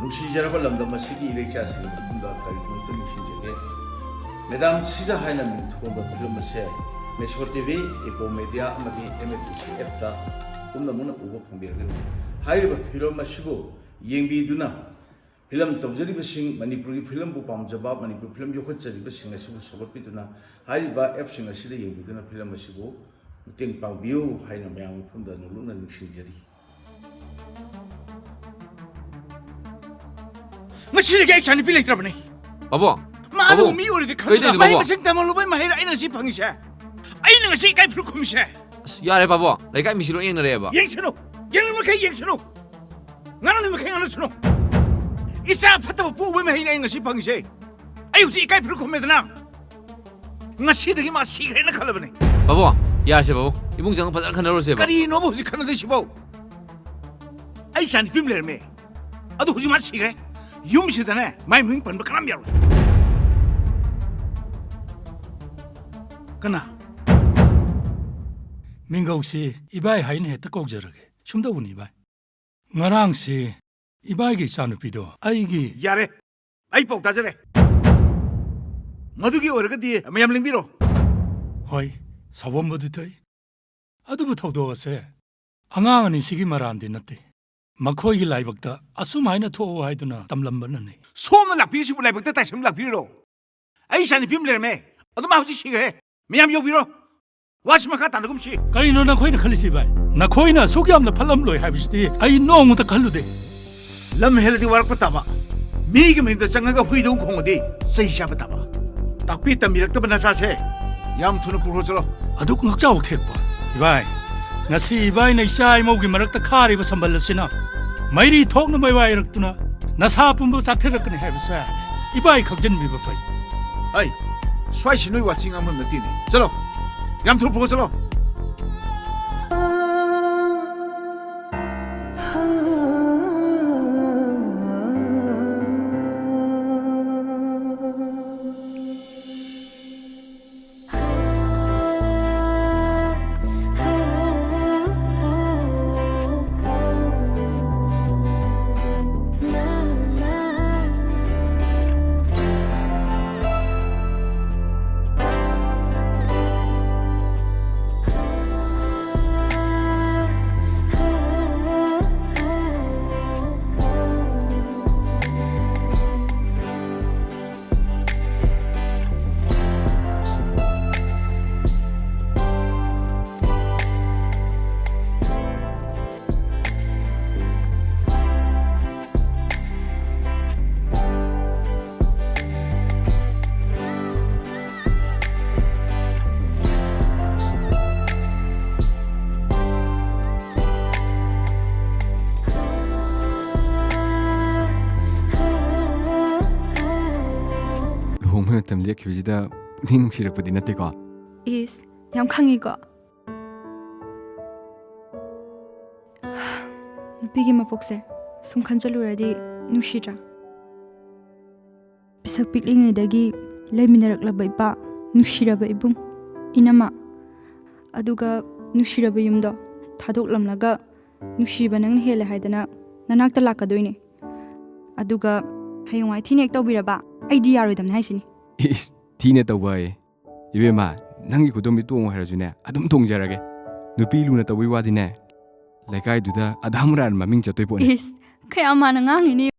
ꯅꯨꯡꯁꯤꯖꯔꯕ ꯂꯝꯗꯝ ꯑꯁꯤꯒꯤ ꯏꯔꯩꯆꯥꯁꯤꯡꯒꯤ ꯃꯇꯨꯡꯗ ꯀꯔꯤꯒꯨꯝꯕ ꯅꯤꯡꯁꯤꯡꯖꯒꯦ ꯃꯦꯗꯥꯝ ꯁꯤꯖꯥ ꯍꯥꯏꯅ ꯃꯤꯡꯊꯣꯟꯕ ꯐꯤꯂꯝ ꯑꯁꯤ ꯃꯦꯁꯣ ꯇꯤꯚꯤ ꯏꯄꯣ ꯃꯦꯗꯤꯌꯥ ꯑꯃꯗꯤ MFTC ꯑꯦꯞꯇ ꯄꯨꯝꯅꯃꯛꯅ ꯎꯕ ꯐꯪꯕꯤꯔꯒꯅꯤ ꯍꯥꯏꯔꯤꯕ ꯐꯤꯂꯝ ꯑꯁꯤꯕꯨ ꯌꯦꯡꯕꯤꯗꯨꯅ ꯐꯤꯂꯝ ꯇꯧꯖꯔꯤꯕꯁꯤꯡ ꯃꯅꯤꯄꯨꯔꯒꯤ ꯐꯤꯂꯝꯕꯨ ꯄꯥꯝꯖꯕ ꯃꯅꯤꯄꯨꯔ ꯐꯤꯂꯝ ꯌꯣꯛꯈꯠꯆꯔꯤꯕꯁꯤꯡ ꯑꯁꯤꯕꯨ ꯁꯧꯒꯠꯄꯤꯗꯨꯅ ꯍꯥꯏꯔꯤꯕ ꯑꯦꯞꯁꯤꯡ ꯑꯁꯤꯗ ꯌꯦꯡꯕꯤꯗꯨꯅ ꯐꯤꯂꯝ ꯑꯁꯤꯕꯨ ꯃꯇꯦꯡ ꯄꯥꯡꯕꯤꯌꯨ ꯍꯥꯏꯅ ꯃꯌꯥꯝ ꯃꯐꯝꯗ ꯅꯣꯂꯨꯛꯅ ꯅꯤꯡꯁꯤꯡꯖꯔꯤ ꯉꯁꯤꯗꯒꯤ ꯑꯩ ꯏꯆꯥꯅꯨꯄꯤ ꯂꯩꯇ꯭ꯔꯕꯅꯤ ꯕꯥꯕꯣ ꯃꯥꯅꯕꯨ ꯃꯤ ꯑꯣꯏꯔꯗꯤ ꯈꯪꯗꯅ ꯀꯩꯗꯧꯔꯤꯅꯣ ꯃꯍꯩ ꯕꯥꯕꯣ? ꯃꯁꯤꯡ ꯇꯝꯍꯜꯂꯨꯕꯩ ꯃꯍꯩꯔ ꯑꯩꯅ ꯉꯁꯤ ꯐꯪꯉꯤꯁꯦ ꯑꯩꯅ ꯉꯁꯤ ꯏꯀꯥꯏ ꯐꯨꯔꯨꯞ ꯈꯨꯝꯃꯤꯁꯦ ꯑꯁ ꯌꯥꯔꯦ ꯕꯥꯕꯣ ꯂꯩꯀꯥꯏ ꯃꯤꯁꯤ ꯂꯣꯏ ꯌꯦꯡꯅꯔꯦꯕ ꯌꯦꯡꯁꯅꯨ ꯌꯦꯡꯅꯤꯡ ꯃꯈꯩ ꯌꯦꯡꯁꯅꯨ ꯉꯥꯡꯅꯤꯡ ꯃꯈꯩ ꯉꯥꯡꯅꯁꯅꯨ 이자 fat다고 뽑으면 해이나 이것이 방이세. 아유, 이 까이 부르고 매드나. 나 시득이 마 시그레나 칼라버네. 바보, 야세 바보. 이봉장 바닥 하나로세 바. 까리 너무 오지 카나데 시보. 아이 산이 빔레메. 아도 오지 마 시그레. юм시다네. 마이 밍 번버 카람이야. 그나. 민가옥씨 이바이 하이네 뜨거워저러게 춤더군 이바이 나랑씨 이바이기 사누피도 아이기 야래. 아이 뻑다저래. 너두기 오래가디 마얌링비로. 허이 서범부드터이 아두부터 도와세 앙앙은 시기 말안 되는데 마코이기 라이벅다 아수마이나 토오 하이드나 담람버는네 소음을 락비리시고 라이벅다 다시 락비리로. 아이 산이 빔레메. 어도 마우지 시그레. 마얌 요비로. 와시마 갔다 누금시. 까리노 나 코이나 칼리시 바이 나 코이나 소기암나 팔람로이 하비시디 아이 노무다 칼루데 lâm heladi warak pataba mi ge mingda changaga huidong khongodi sei sha pataba takpi tamirak ta bana sa se yam thunu purojolo 아둑 넉자옥 택봐 이바이 나시 이바이 나 이샤이 모기 마락다 카리바 삼발라시나 마이리 톡나 마이와이럭두나 나 사품부 사태럭그네 해비사 이바이 걱전 미바파이 ai swai sinoi watching am na tini chalo yam thunu purojolo luhong tam liak khibjida puning nungsirakpadi natteko. is yam khangiko nupigi mapokse sum khanjaluradi nushira pisak piklingaidagi leminaraklaba ipa nushiraba ibung inama aduga nushiraba yumdo thadoklamlaga nushiba nang hele haidana nanakta lakadoine aduga hayongwai thinek tawbiraba aidi yaroidamne haisini Is thine tawai. Ibema nangi kudomi tuong harajune adum tongjarage. Nupi luna tawi wadine. Lekai duda adhamran maming chatoy poni. is kaya mana ngangini